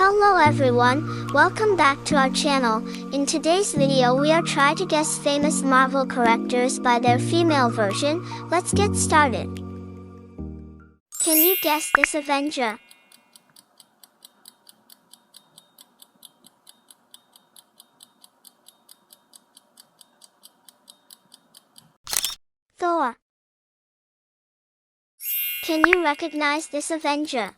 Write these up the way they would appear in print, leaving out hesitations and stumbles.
Hello everyone, welcome back to our channel. In today's video we are trying to guess famous Marvel characters by their female version. Let's get started. Can you guess this Avenger? Thor. Can you recognize this Avenger?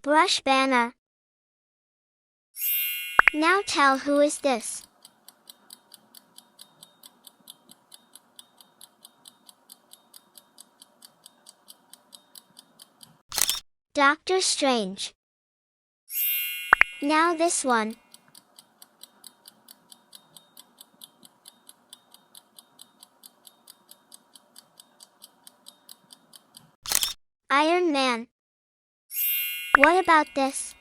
Brush Banner. Now tell who is this? Doctor Strange. Now this one. Iron Man. What about this?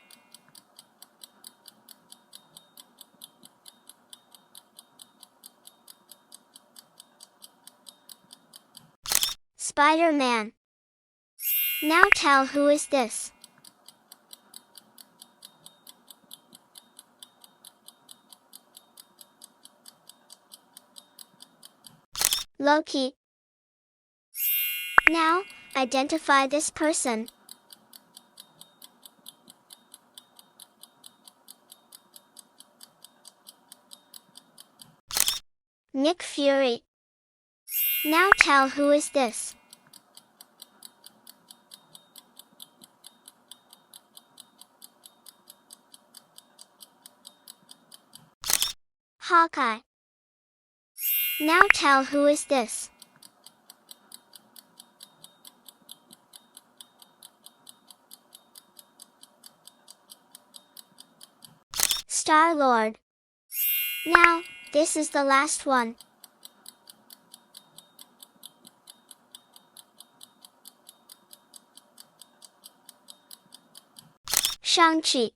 Spider-Man. Now tell who is this? Loki. Now, identify this person. Nick Fury. Now tell who is this? Hawkeye. Now tell who is this? Star-Lord. Now, this is the last one. Shang-Chi.